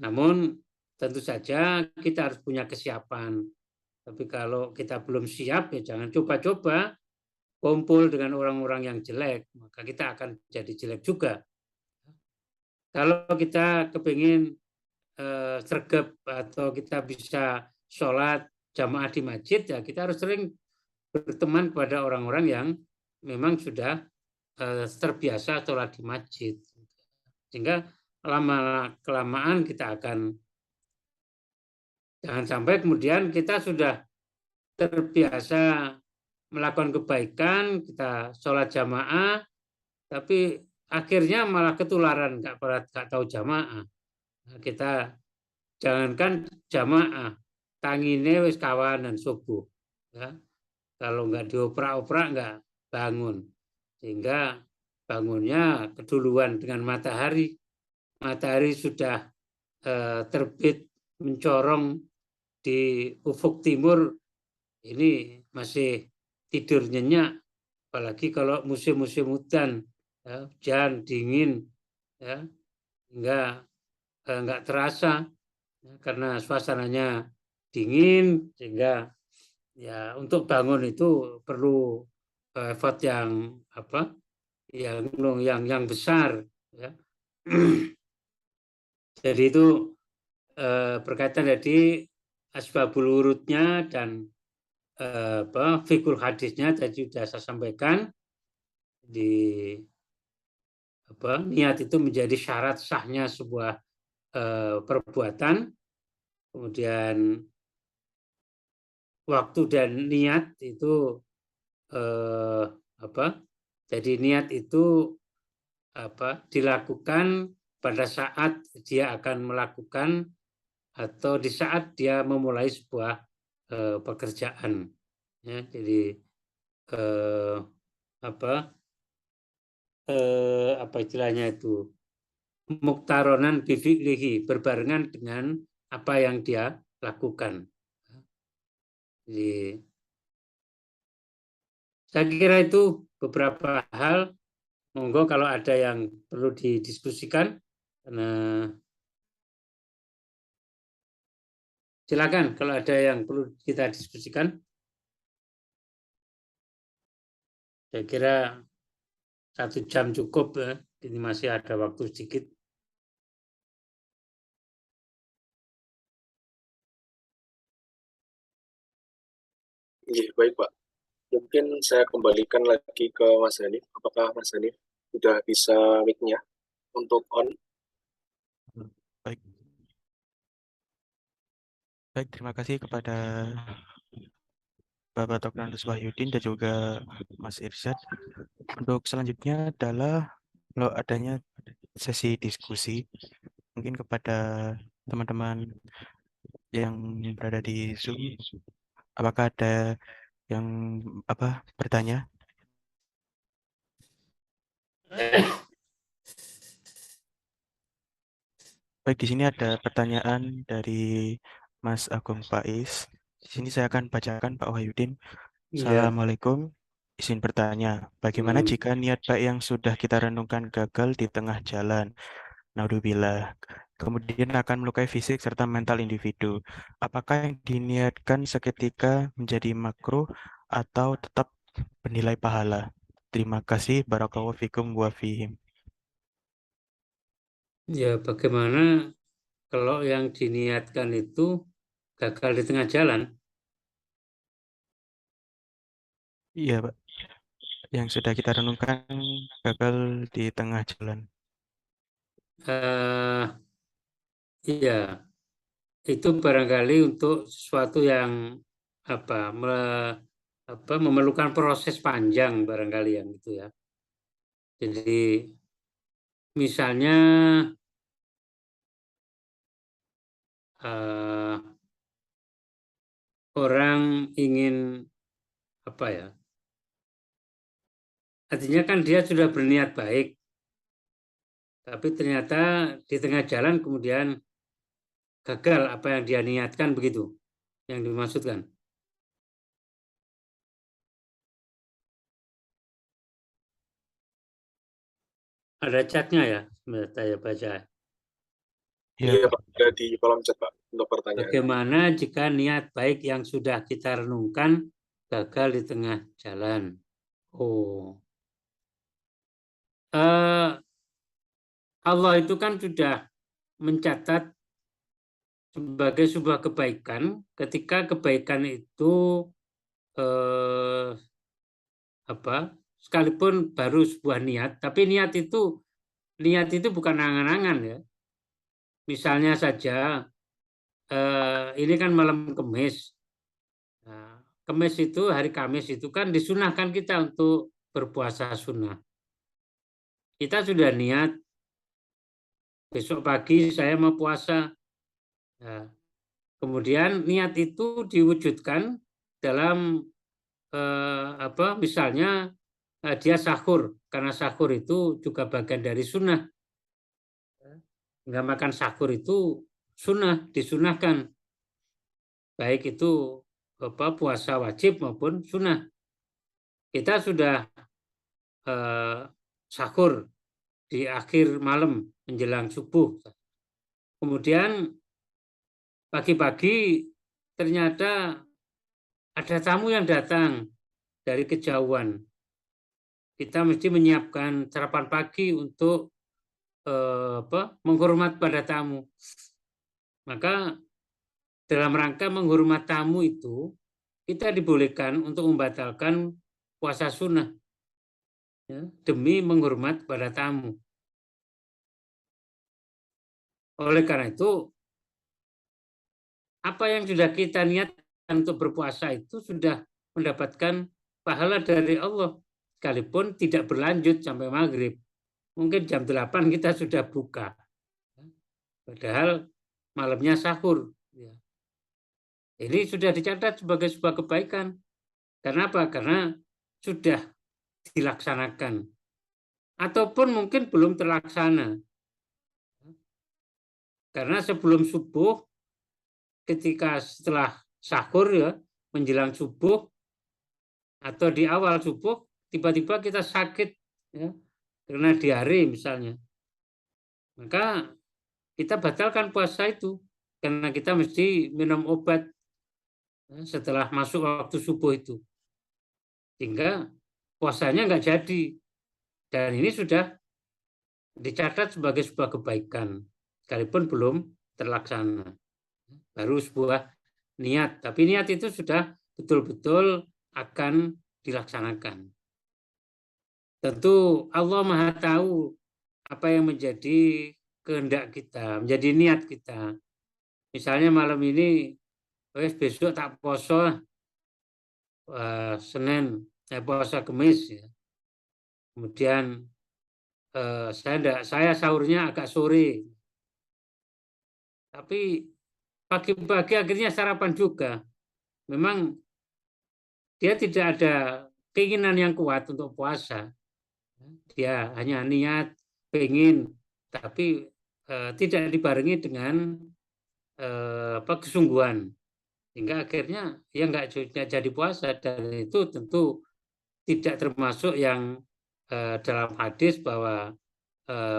Speaker 1: Namun tentu saja kita harus punya kesiapan. Tapi kalau kita belum siap, ya jangan coba-coba kumpul dengan orang-orang yang jelek, maka kita akan jadi jelek juga. Kalau kita kepingin sergap atau kita bisa sholat jamaah di masjid, ya kita harus sering berteman kepada orang-orang yang memang sudah terbiasa sholat di masjid. Sehingga lama-kelamaan kita akan, jangan sampai kemudian kita sudah terbiasa melakukan kebaikan, kita sholat jamaah, tapi akhirnya malah ketularan, nggak tahu jamaah. Nah, kita jangankan jamaah, tangine wis kawanan subuh. Ya. Kalau nggak dioprak-oprak nggak bangun. Sehingga bangunnya keduluan dengan matahari. Matahari sudah terbit mencorong di ufuk timur, ini masih tidur nyenyak. Apalagi kalau musim-musim hujan, ya, hujan, dingin, ya, nggak terasa ya, karena suasananya dingin, sehingga ya untuk bangun itu perlu effort yang apa, yang besar. Ya. Jadi itu berkaitan jadi asbabul wurudnya dan fikul hadisnya tadi sudah saya sampaikan. Di niat itu menjadi syarat sahnya sebuah perbuatan. Kemudian waktu dan niat itu jadi niat itu dilakukan pada saat dia akan melakukan atau di saat dia memulai sebuah pekerjaan. Ya, jadi apa istilahnya itu, muktaronan bifi'lihi, berbarengan dengan apa yang dia lakukan. Jadi saya kira itu beberapa hal. Monggo kalau ada yang perlu didiskusikan, silakan kalau ada yang perlu kita diskusikan. Saya kira 1 jam cukup ya. Ini masih ada waktu sedikit.
Speaker 2: Iya, baik Pak. Mungkin saya kembalikan lagi ke Mas Hanif. Apakah Mas Hanif sudah bisa mic-nya untuk on?
Speaker 3: Baik. Baik, terima kasih kepada Bapak Dr. Andes Wahyudin dan juga Mas Irsyad. Untuk selanjutnya adalah kalau adanya sesi diskusi, mungkin kepada teman-teman yang berada di Zoom, apakah ada yang bertanya? Baik, di sini ada pertanyaan dari Mas Agung Faiz. Di sini saya akan bacakan Pak Wahyudin. Assalamualaikum. Izin bertanya, bagaimana jika niat baik yang sudah kita renungkan gagal di tengah jalan? Naudzubillah. Kemudian akan melukai fisik serta mental individu. Apakah yang diniatkan seketika menjadi makruh atau tetap bernilai pahala? Terima kasih. Barakallahu fikum wa fihim.
Speaker 1: Ya, bagaimana kalau yang diniatkan itu gagal di tengah jalan?
Speaker 3: Iya, Pak. Yang sudah kita renungkan gagal di tengah jalan.
Speaker 1: Iya, itu barangkali untuk sesuatu yang memerlukan proses panjang barangkali yang itu ya. Jadi misalnya orang ingin artinya kan dia sudah berniat baik, tapi ternyata di tengah jalan kemudian gagal apa yang dia niatkan, begitu yang dimaksudkan. Ada chatnya ya, saya baca.
Speaker 2: Iya Pak, ada di kolom chat Pak. untuk pertanyaan.
Speaker 1: Bagaimana jika niat baik yang sudah kita renungkan gagal di tengah jalan? Allah itu kan sudah mencatat sebagai sebuah kebaikan ketika kebaikan itu sekalipun baru sebuah niat, tapi niat itu bukan angan-angan ya. Misalnya saja ini kan malam Kamis. Nah, Kamis itu, hari Kamis itu kan disunahkan kita untuk berpuasa sunnah. Kita sudah niat besok pagi saya mau puasa. Nah, kemudian niat itu diwujudkan dalam misalnya dia sahur, karena sahur itu juga bagian dari sunnah. Nggak makan sahur itu sunnah, disunahkan. Baik itu puasa wajib maupun sunnah. Kita sudah sahur di akhir malam menjelang subuh. Kemudian pagi-pagi ternyata ada tamu yang datang dari kejauhan. Kita mesti menyiapkan sarapan pagi untuk menghormat pada tamu. Maka dalam rangka menghormat tamu itu, kita dibolehkan untuk membatalkan puasa sunnah ya, demi menghormat pada tamu. Oleh karena itu, apa yang sudah kita niatkan untuk berpuasa itu sudah mendapatkan pahala dari Allah, sekalipun tidak berlanjut sampai maghrib. Mungkin jam 8 kita sudah buka. Padahal malamnya sahur. Ini sudah dicatat sebagai sebuah kebaikan. Karena apa? Karena sudah dilaksanakan. Ataupun mungkin belum terlaksana. Karena sebelum subuh, ketika setelah sahur ya, menjelang subuh, atau di awal subuh, tiba-tiba kita sakit ya, karena diare misalnya. Maka kita batalkan puasa itu, karena kita mesti minum obat setelah masuk waktu subuh itu. Sehingga puasanya nggak jadi. Dan ini sudah dicatat sebagai sebuah kebaikan, sekalipun belum terlaksana. Baru sebuah niat, tapi niat itu sudah betul-betul akan dilaksanakan. Tentu Allah Maha tahu apa yang menjadi kehendak kita, menjadi niat kita. Misalnya malam ini, besok tak poso, Senin, puasa Kamis. Ya. Kemudian saya sahurnya agak sore. Tapi pagi-pagi akhirnya sarapan juga. Memang dia tidak ada keinginan yang kuat untuk puasa. Dia hanya niat, pengen, tapi tidak dibarengi dengan kesungguhan. Hingga akhirnya ya nggak jadi puasa. Dan itu tentu tidak termasuk yang dalam hadis bahwa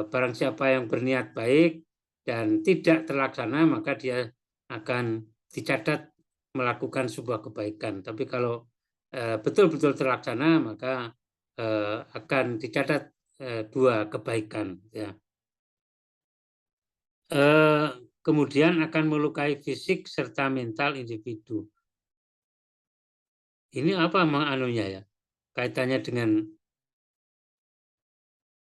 Speaker 1: barang siapa yang berniat baik dan tidak terlaksana, maka dia akan dicatat melakukan sebuah kebaikan. Tapi kalau betul-betul terlaksana, maka akan dicatat dua kebaikan. Ya. Kemudian akan melukai fisik serta mental individu. Ini apa anunya ya? Kaitannya dengan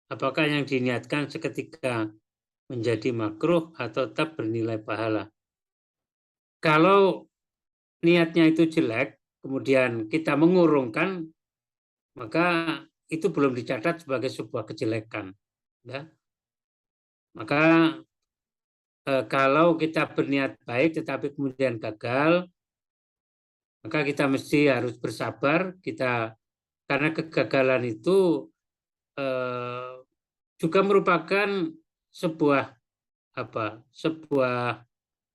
Speaker 1: apakah yang diniatkan seketika menjadi makruh atau tetap bernilai pahala? Kalau niatnya itu jelek, kemudian kita mengurungkan, maka itu belum dicatat sebagai sebuah kejelekan. Ya. Maka kalau kita berniat baik tetapi kemudian gagal, maka kita mesti harus bersabar. Karena kegagalan itu juga merupakan sebuah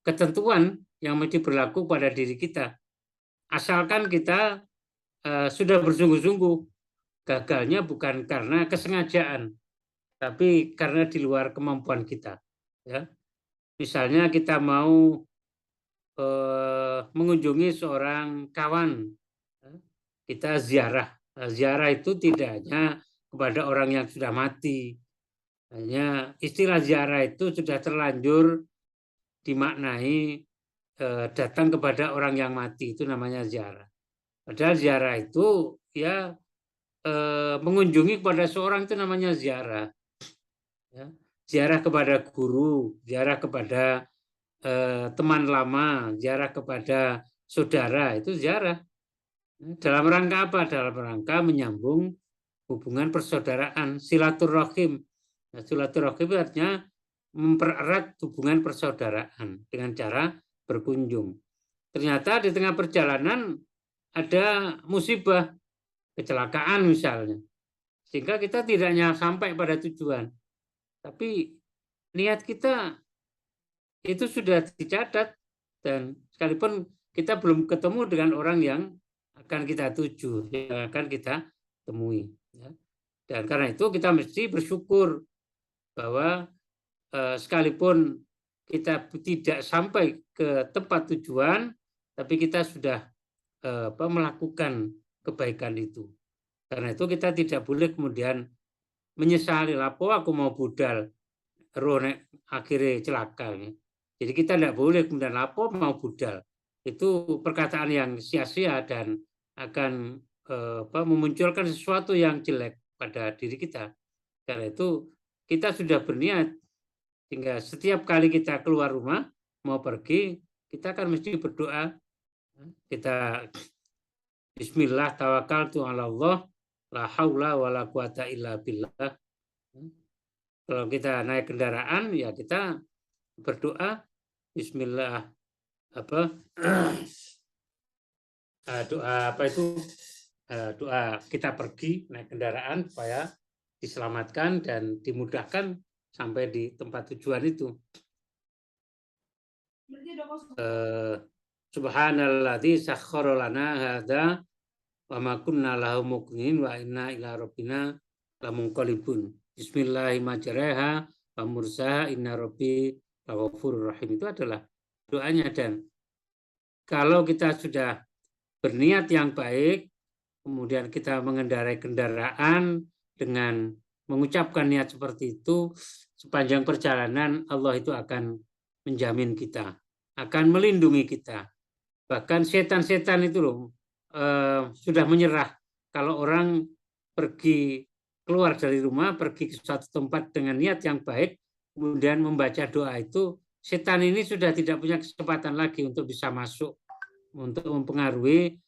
Speaker 1: ketentuan yang mesti berlaku pada diri kita. Asalkan kita sudah bersungguh-sungguh, gagalnya bukan karena kesengajaan, tapi karena di luar kemampuan kita. Ya. Misalnya kita mau mengunjungi seorang kawan, kita ziarah. Ziarah itu tidak hanya kepada orang yang sudah mati. Hanya istilah ziarah itu sudah terlanjur dimaknai datang kepada orang yang mati, itu namanya ziarah. Padahal ziarah itu ya mengunjungi kepada seorang itu namanya ziarah. Ya. Ziarah kepada guru, ziarah kepada teman lama, ziarah kepada saudara, itu ziarah. Dalam rangka apa? Dalam rangka menyambung hubungan persaudaraan, silaturahim. Nah, silaturahim artinya mempererat hubungan persaudaraan dengan cara berkunjung. Ternyata di tengah perjalanan ada musibah, kecelakaan misalnya. Sehingga kita tidak hanya sampai pada tujuan. Tapi niat kita itu sudah dicatat, dan sekalipun kita belum ketemu dengan orang yang akan kita tuju, yang akan kita temui. Dan karena itu kita mesti bersyukur bahwa sekalipun kita tidak sampai ke tempat tujuan, tapi kita sudah melakukan kebaikan itu. Karena itu kita tidak boleh kemudian menyesali, lapo aku mau budal, ronek akhirnya celaka. Jadi kita tidak boleh kemudian lapo mau budal. Itu perkataan yang sia-sia dan akan memunculkan sesuatu yang jelek pada diri kita. Karena itu kita sudah berniat, sehingga setiap kali kita keluar rumah mau pergi, kita akan mesti berdoa. Kita Bismillah tawakkaltu ala Allah la haula wala quwata illa billah. Kalau kita naik kendaraan ya kita berdoa Bismillah doa kita pergi naik kendaraan supaya diselamatkan dan dimudahkan sampai di tempat tujuan itu. Subhanalladzi sakhkhara lana hadza wa ma kunna lahu muqrinin wa inna ila rabbina lamunqalibun. Bismillahirrahmanirrahim wa mursaha inna rabbi laghafurur rahim. Itu adalah doanya. Dan kalau kita sudah berniat yang baik, kemudian kita mengendarai kendaraan dengan mengucapkan niat seperti itu, sepanjang perjalanan Allah itu akan menjamin kita, akan melindungi kita. Bahkan setan-setan itu loh sudah menyerah kalau orang pergi keluar dari rumah, pergi ke suatu tempat dengan niat yang baik, kemudian membaca doa itu, setan ini sudah tidak punya kesempatan lagi untuk bisa masuk, untuk mempengaruhi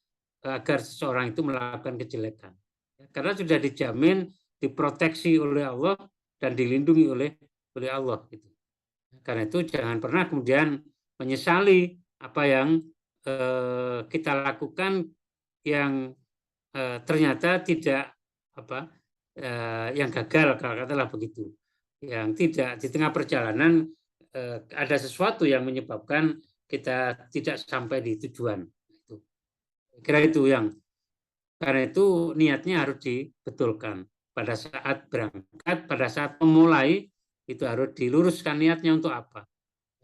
Speaker 1: agar seseorang itu melakukan kejelekan. Karena sudah dijamin, diproteksi oleh Allah dan dilindungi oleh Allah. Karena itu jangan pernah kemudian menyesali apa yang kita lakukan yang ternyata tidak yang gagal, katakanlah begitu, yang tidak di tengah perjalanan ada sesuatu yang menyebabkan kita tidak sampai di tujuan. Kira itu yang, karena itu niatnya harus dibetulkan pada saat berangkat, pada saat memulai itu harus diluruskan niatnya untuk apa.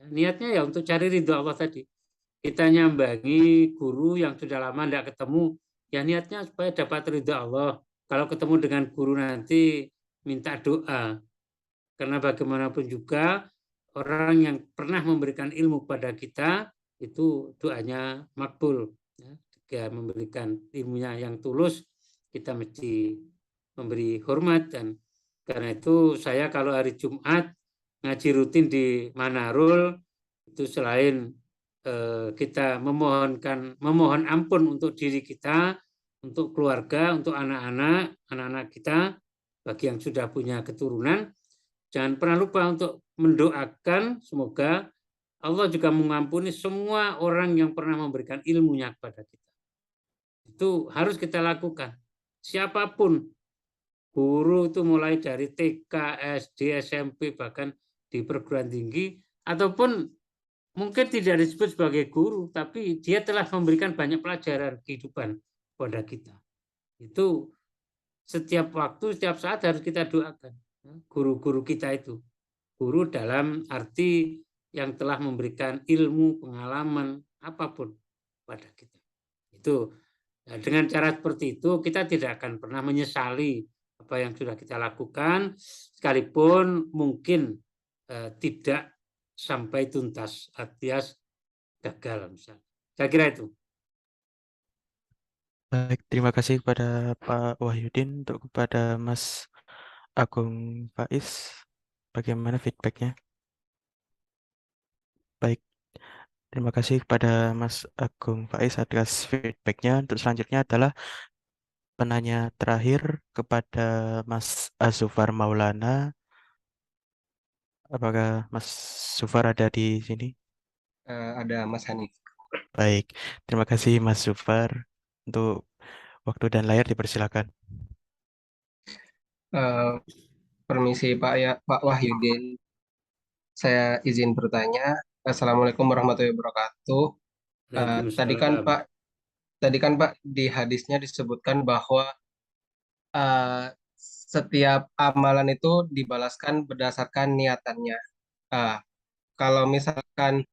Speaker 1: Niatnya ya untuk cari ridho Allah tadi. Kita nyambangi guru yang sudah lama tidak ketemu, ya niatnya supaya dapat ridho Allah. Kalau ketemu dengan guru nanti minta doa. Karena bagaimanapun juga orang yang pernah memberikan ilmu kepada kita itu doanya makbul. Jika memberikan ilmunya yang tulus, kita mesti memberi hormat. Dan karena itu saya kalau hari Jumat ngaji rutin di Manarul itu selain kita memohon ampun untuk diri kita, untuk keluarga, untuk anak-anak kita, bagi yang sudah punya keturunan, jangan pernah lupa untuk mendoakan semoga Allah juga mengampuni semua orang yang pernah memberikan ilmunya kepada kita. Itu harus kita lakukan. Siapapun, guru itu mulai dari TK, SD, SMP, bahkan di perguruan tinggi, ataupun mungkin tidak disebut sebagai guru, tapi dia telah memberikan banyak pelajaran kehidupan kepada kita. Itu setiap waktu, setiap saat harus kita doakan. Guru-guru kita itu. Guru dalam arti yang telah memberikan ilmu, pengalaman, apapun pada kita. Itu dengan cara seperti itu kita tidak akan pernah menyesali apa yang sudah kita lakukan, sekalipun mungkin tidak sampai tuntas, alias gagal misalnya. Saya kira itu.
Speaker 3: Baik, terima kasih kepada Pak Wahyudin. Untuk kepada Mas Agung Faiz, bagaimana feedbacknya? Baik, terima kasih kepada Mas Agung Faiz atas feedbacknya. Untuk selanjutnya adalah penanya terakhir kepada Mas Azufar Maulana. Apakah Mas Zufar ada di sini?
Speaker 4: Ada Mas Hanif.
Speaker 3: Baik, terima kasih Mas Zufar. Untuk waktu dan layar dipersilakan.
Speaker 4: Permisi Pak Wahyudin, saya izin bertanya. Assalamualaikum warahmatullahi wabarakatuh.
Speaker 1: Waalaikumsalam.
Speaker 4: Tadi kan Pak di hadisnya disebutkan bahwa setiap amalan itu dibalaskan berdasarkan niatannya. Kalau misalkan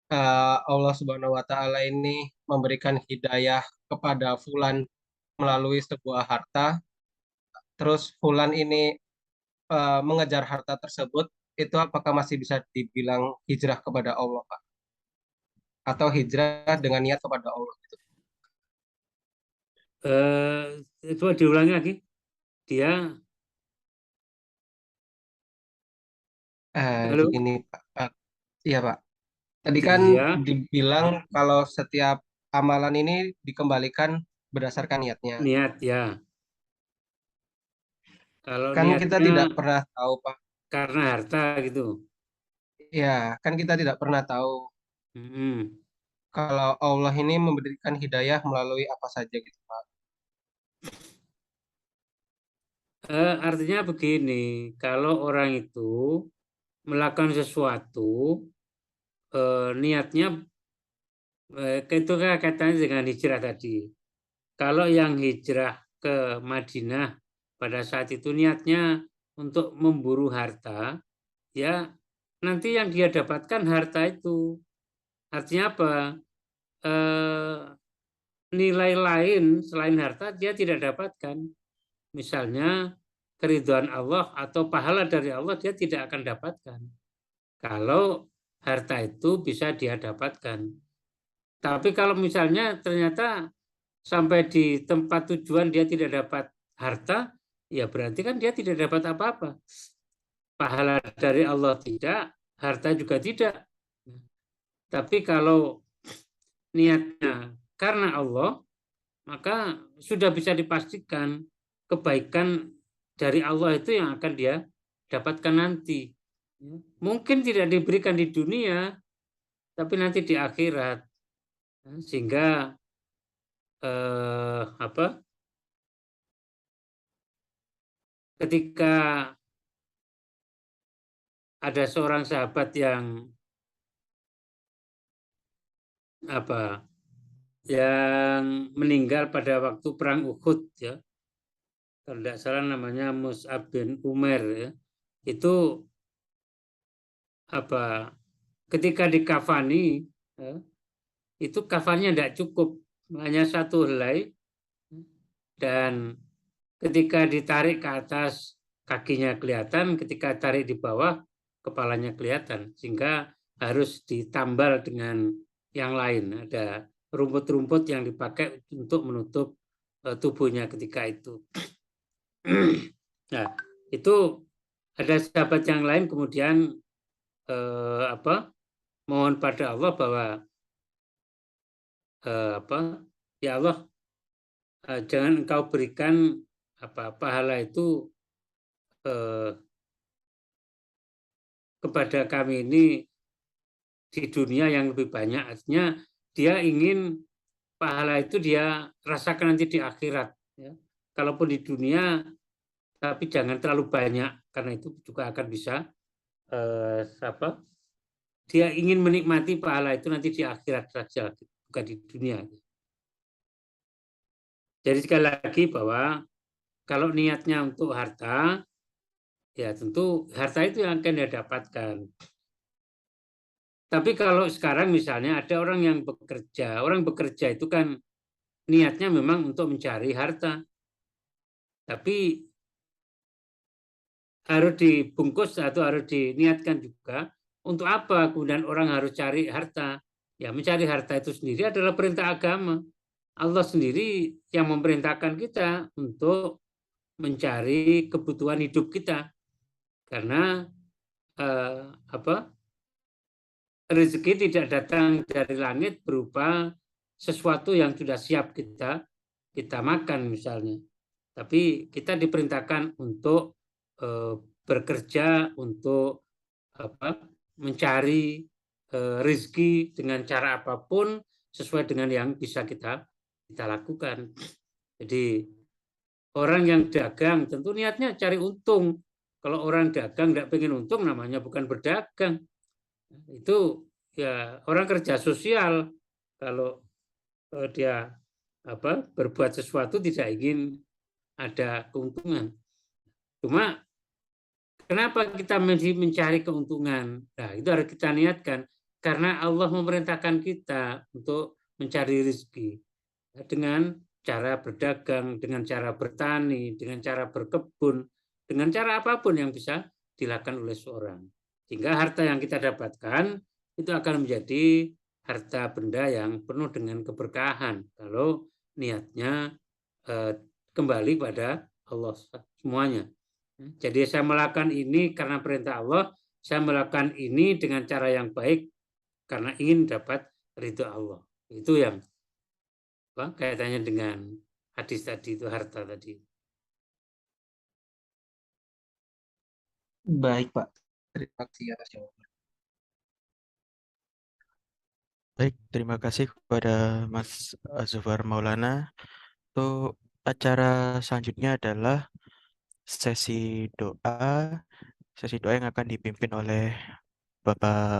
Speaker 4: Allah Subhanahu wa Ta'ala ini memberikan hidayah kepada Fulan melalui sebuah harta, terus Fulan ini mengejar harta tersebut, itu apakah masih bisa dibilang hijrah kepada Allah, Pak? Atau hijrah dengan niat kepada Allah?
Speaker 1: Coba diulangi lagi. Dia halo?
Speaker 4: Gini, Pak. Iya, Pak. Tadi kan
Speaker 1: Dia
Speaker 4: dibilang kalau setiap amalan ini dikembalikan berdasarkan niatnya.
Speaker 1: niat ya. Kalau
Speaker 4: Kan kita
Speaker 1: niatnya
Speaker 4: tidak pernah tahu, Pak.
Speaker 1: karena harta gitu.
Speaker 4: Ya, kan kita tidak pernah tahu kalau Allah ini memberikan hidayah melalui apa saja gitu, Pak.
Speaker 1: Artinya begini, kalau orang itu melakukan sesuatu, niatnya itu kan katanya dengan hijrah tadi. Kalau yang hijrah ke Madinah pada saat itu niatnya untuk memburu harta, ya nanti yang dia dapatkan harta itu. Artinya apa? Nilai lain selain harta dia tidak dapatkan. Misalnya keridhaan Allah atau pahala dari Allah dia tidak akan dapatkan. Kalau harta itu bisa dia dapatkan. Tapi kalau misalnya ternyata sampai di tempat tujuan dia tidak dapat harta, ya berarti kan dia tidak dapat apa-apa. Pahala dari Allah tidak, harta juga tidak. Tapi kalau niatnya karena Allah, maka sudah bisa dipastikan kebaikan dari Allah itu yang akan dia dapatkan nanti. Mungkin tidak diberikan di dunia, tapi nanti di akhirat. Sehingga ketika ada seorang sahabat yang meninggal pada waktu perang Uhud, ya, kalau tidak salah namanya Mus'ab bin Umair, ya, itu ketika dikafani, ya, itu kafannya tidak cukup, hanya satu helai, dan ketika ditarik ke atas kakinya kelihatan, ketika tarik di bawah kepalanya kelihatan, sehingga harus ditambal dengan yang lain. Ada rumput-rumput yang dipakai untuk menutup tubuhnya ketika itu. Nah, itu ada sahabat yang lain kemudian mohon pada Allah bahwa ya Allah, jangan engkau berikan pahala itu kepada kami ini di dunia yang lebih banyak. Artinya dia ingin pahala itu dia rasakan nanti di akhirat, ya. Kalaupun di dunia, tapi jangan terlalu banyak, karena itu juga akan bisa dia ingin menikmati pahala itu nanti di akhirat saja, bukan di dunia. Jadi sekali lagi bahwa kalau niatnya untuk harta, ya tentu harta itu yang akan dia dapatkan. Tapi kalau sekarang misalnya ada orang bekerja itu kan niatnya memang untuk mencari harta. Tapi harus dibungkus atau harus diniatkan juga untuk apa kemudian orang harus cari harta. Ya, mencari harta itu sendiri adalah perintah agama. Allah sendiri yang memerintahkan kita untuk mencari kebutuhan hidup kita. Karena rezeki tidak datang dari langit berupa sesuatu yang sudah siap kita makan misalnya. Tapi kita diperintahkan untuk bekerja, untuk mencari rezeki dengan cara apapun sesuai dengan yang bisa kita lakukan. Jadi orang yang dagang tentu niatnya cari untung. Kalau orang dagang tidak pengen untung, namanya bukan berdagang. Itu ya orang kerja sosial. Kalau dia berbuat sesuatu tidak ingin ada keuntungan. Cuma kenapa kita mencari keuntungan? Nah, itu harus kita niatkan karena Allah memerintahkan kita untuk mencari rezeki dengan cara berdagang, dengan cara bertani, dengan cara berkebun, dengan cara apapun yang bisa dilakukan oleh seorang. Sehingga harta yang kita dapatkan itu akan menjadi harta benda yang penuh dengan keberkahan kalau niatnya kembali pada Allah semuanya. Jadi saya melakukan ini karena perintah Allah, saya melakukan ini dengan cara yang baik karena ingin dapat ridho Allah. Itu yang kaitannya dengan hadis tadi, itu harta tadi.
Speaker 4: Baik, Pak. Terima kasih atas jawaban.
Speaker 3: Baik, terima kasih kepada Mas Zufar Maulana. Untuk acara selanjutnya adalah sesi doa yang akan dipimpin oleh Bapak